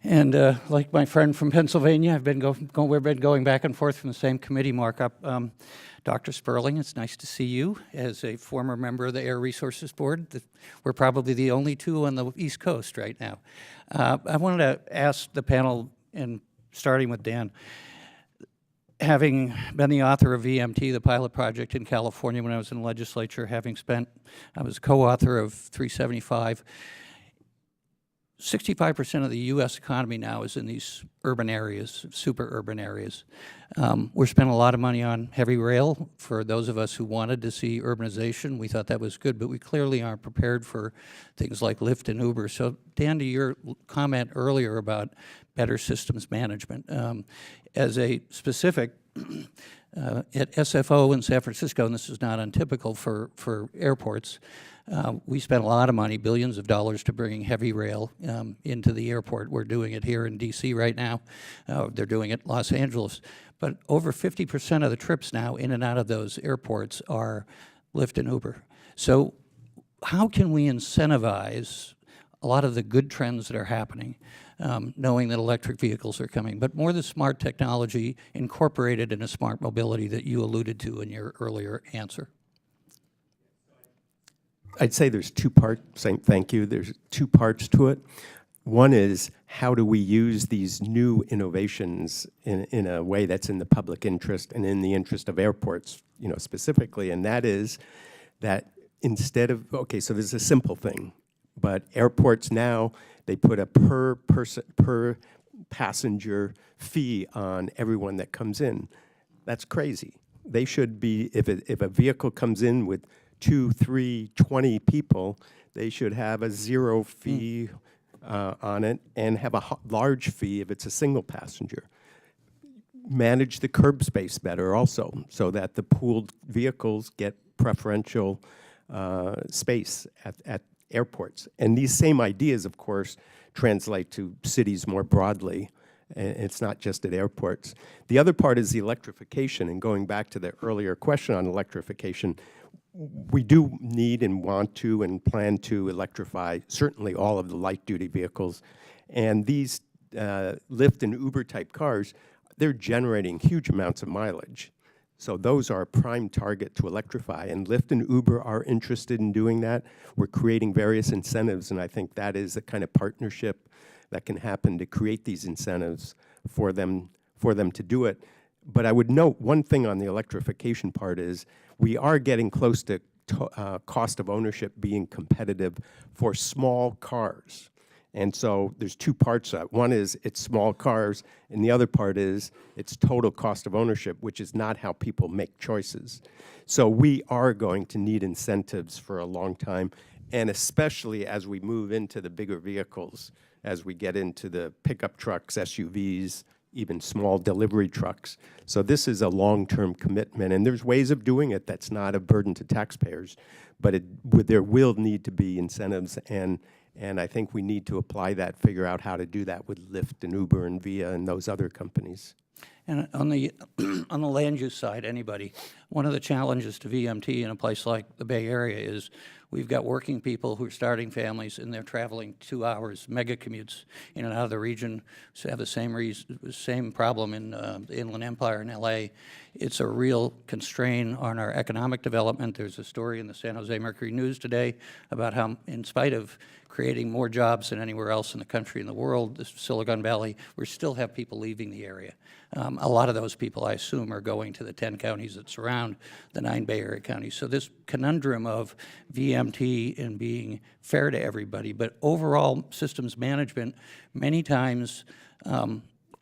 And like my friend from Pennsylvania, we've been going back and forth from the same committee markup. Dr. Sperling, it's nice to see you as a former member of the Air Resources Board. We're probably the only two on the East Coast right now. I wanted to ask the panel, and starting with Dan, having been the author of VMT, the pilot project in California when I was in the legislature, I was co-author of 375. 65% of the U.S. economy now is in these urban areas, super urban areas. We're spending a lot of money on heavy rail for those of us who wanted to see urbanization. We thought that was good, but we clearly aren't prepared for things like Lyft and Uber. So Dan, to your comment earlier about better systems management, as a specific, at SFO in San Francisco, and this is not untypical for airports, we spent a lot of money, billions of dollars, to bringing heavy rail into the airport. We're doing it here in DC right now. They're doing it in Los Angeles. But over 50% of the trips now in and out of those airports are Lyft and Uber. So how can we incentivize a lot of the good trends that are happening, knowing that electric vehicles are coming, but more the smart technology incorporated in a smart mobility that you alluded to in your earlier answer? I'd say there's two parts. Thank you. There's two parts to it. One is, how do we use these new innovations in a way that's in the public interest and in the interest of airports, specifically? And that is that instead of, okay, so there's a simple thing, but airports now, they put a per passenger fee on everyone that comes in. That's crazy. They should be, if a vehicle comes in with 2, 3, 20 people, they should have a zero fee on it and have a large fee if it's a single passenger. Manage the curb space better also, so that the pooled vehicles get preferential space at airports. And these same ideas, of course, translate to cities more broadly. It's not just at airports. The other part is the electrification, and going back to the earlier question on electrification, we do need and want to and plan to electrify certainly all of the light-duty vehicles. And these Lyft and Uber type cars, they're generating huge amounts of mileage. So those are a prime target to electrify, and Lyft and Uber are interested in doing that. We're creating various incentives, and I think that is the kind of partnership that can happen to create these incentives for them to do it. But I would note one thing on the electrification part is we are getting close to cost of ownership being competitive for small cars. And so there's two parts of it. One is it's small cars, and the other part is it's total cost of ownership, which is not how people make choices. So we are going to need incentives for a long time, and especially as we move into the bigger vehicles, as we get into the pickup trucks, SUVs, even small delivery trucks. So this is a long-term commitment, and there's ways of doing it that's not a burden to taxpayers, but there will need to be incentives, and I think we need to apply that, figure out how to do that with Lyft and Uber and Via and those other companies. And on the on the land use side, one of the challenges to VMT in a place like the Bay Area is we've got working people who are starting families and they're traveling 2 hours, mega commutes in and out of the region. So have the same problem in the Inland Empire in LA. It's a real constraint on our economic development. There's a story in the San Jose Mercury News today about how, in spite of creating more jobs than anywhere else in the country and the world, the Silicon Valley, we still have people leaving the area. A lot of those people, I assume, are going to the 10 counties that surround the 9 Bay Area counties. So this conundrum of VMT and being fair to everybody, but overall systems management, many times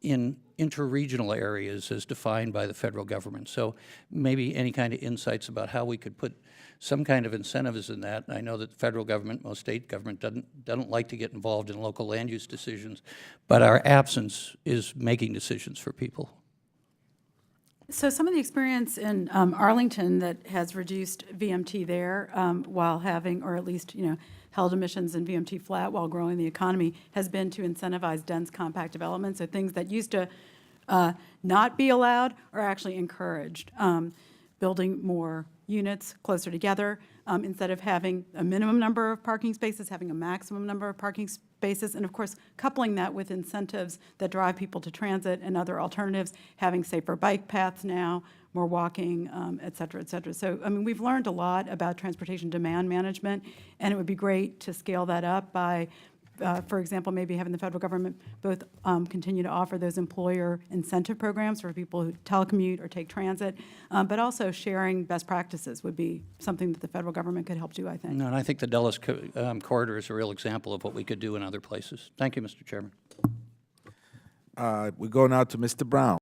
in interregional areas as defined by the federal government. So maybe any kind of insights about how we could put some kind of incentives in that. I know that the federal government, most state government, doesn't like to get involved in local land use decisions, but our absence is making decisions for people. So some of the experience in Arlington that has reduced VMT there while having, or at least, held emissions and VMT flat while growing the economy, has been to incentivize dense compact development. So things that used to not be allowed are actually encouraged. Building more units closer together, instead of having a minimum number of parking spaces, having a maximum number of parking basis, and of course, coupling that with incentives that drive people to transit and other alternatives, having safer bike paths now, more walking, et cetera, et cetera. So, I mean, we've learned a lot about transportation demand management, and it would be great to scale that up by, for example, maybe having the federal government both continue to offer those employer incentive programs for people who telecommute or take transit, but also sharing best practices would be something that the federal government could help do, I think. No, and I think the Dulles corridor is a real example of what we could do in other places. Thank you, Mr. Chairman. We go now to Mr. Brown.